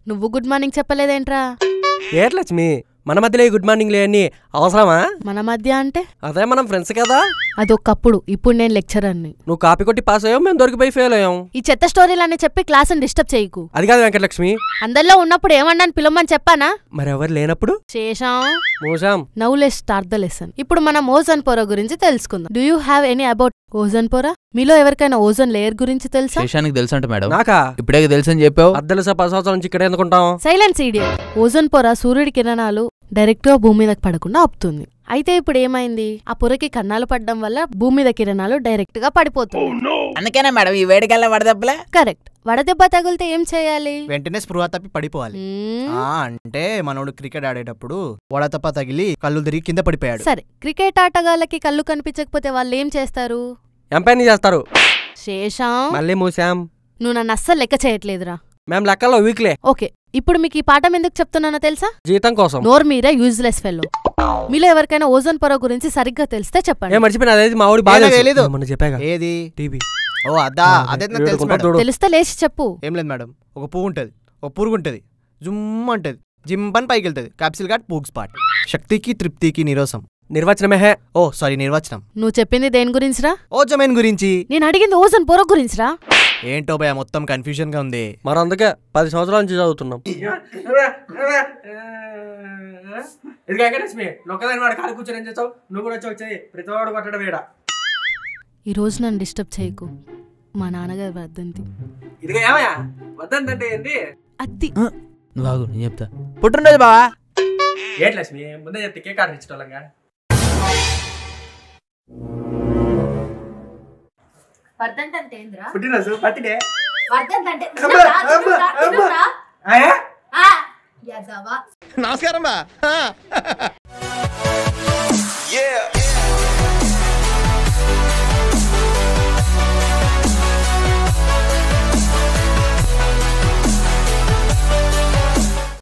నువ్వు good morning చెప్పలేదేంట్రా? At Lakshmi, మన మధ్యలో గుడ్ మార్నింగ్ లేని అవసరమా? మన మధ్య అంటే అదే మనం ఫ్రెండ్స్ కదా. అదొకప్పుడు, ఇప్పుడు నేను లెక్చరర్ని. నువ్వు కాపీ కొట్టి పాస్ అయ్యావు, మేము దొరికిపోయి ఫెయిల్ అయ్యాం. ఈ చెత్త స్టోరీలన్నీ చెప్పి క్లాస్ని డిస్టర్బ్ చేయకు. అది కాదు వెంకటలక్ష్మి, అందరిలో ఉన్నప్పుడు ఏమన్నాను పిలవమని చెప్పానా? మరి ఎవరు లేనప్పుడు శేషం మోసాం. Now let's start the lesson. ఇప్పుడు మనం ఓజోన్ పొర గురించి తెలుసుకుందాం. Do you have any about ozone పొర? మీలో ఎవరికైనా ఓజోన్ లేయర్ గురించి తెలుసా? శేషానికి తెలుసు అంట మేడం. నాకా? ఇప్పుడే తెలుసని చెప్పావు. 10 సంవత్సరాల నుంచి ఇక్కడ ఎందుకుంటాం? Silence idiot. ఓజోన్ పొర సూర్యుడి కిరణాలు డైరెక్ట్ గా భూమి మీదకి పడకుండా ఆపుతుంది. అయితే ఇప్పుడు ఏమైంది? ఆ పొరకి కన్నాలు పడడం వల్ల భూమి మీద కిరణాలు డైరెక్ట్ గా పడిపోతుంది. అందుకేనా మేడం ఈ వేడికల్లా వడదెబ్బలే? కరెక్ట్. వడదెబ్బ తగిలితే ఏం చేయాలి? వెంటనే స్పృహ తప్పి పడిపోవాలి. అంటే మనోడు క్రికెట్ ఆడేటప్పుడు వడదెబ్బ తగిలి కళ్ళు తిరిగి కింద పడిపోయాడు. సరే, క్రికెట్ ఆటగాళ్ళకి కళ్ళు కనిపించకపోతే వాళ్ళు ఏం చేస్తారు? ఎంపైని చేస్తారు. శేషం మళ్ళీ మూసాం. నువ్వు నన్ను అస్సలు లెక్క చేయట్లేదురా. మేము లెక్కల్లో వీక్లే. ఓకే, ఇప్పుడు మీకు ఈ పాఠం ఎందుకు చెప్తున్నానో తెలుసా? జీతం కోసం. నోరు మీరే యూజ్లెస్ ఫెల్లో. మీలో ఎవరికైనా ఓజోన్ పొర గురించి సరిగ్గా తెలిస్తే చెప్పండి. మర్చిపోయినా, అదేది మా ఊడి బాగా తెలీదు. మొన్న చెప్పాగా. ఏది? టీవీ. ఓ అదా, అదే నాకు తెలుసు మేడం. తెలిస్తే లేచి చెప్పు. ఏం లేదు మేడం, ఒక పువ్వు ఉంటది, ఒక పురుగు ఉంటది, జుమ్ అంటది, జిమ్ పని పైకి వెళ్తది, క్యాప్సిల్ గాట్ పూగ్ స్పాట్. శక్తికి తృప్తికి నిరోసం. నిర్వచనమే. ఓ సారీ, నిర్వచనం. నువ్వు చెప్పింది దేని గురించిరా? ఓజోన్ గురించి. నేను అడిగింది ఓజోన్ పొర గురించిరా. ఏంటో భయ, మొత్తం కన్ఫ్యూజన్ గా ఉంది. మరి అందుకే 10 సంవత్సరాల నుంచి చదువుతున్నాం. ఈ రోజు నన్ను డిస్టర్బ్ చేయకు. మా నాన్నగారు వర్ధంతి. అత్తి. నువ్వు ఆగు, నేను చెప్తా. పుట్టినరోజు బావా. ఏంటి లక్ష్మి, ముందే చెప్తే కేక్ ఆర్డర్ ఇచ్చటోళ్ళంగా. వర్ధంతి అంటే ఏందిరా? పుట్టినరోజు, బర్త్డే. వర్ధంతి అంటే నమస్కారం బా.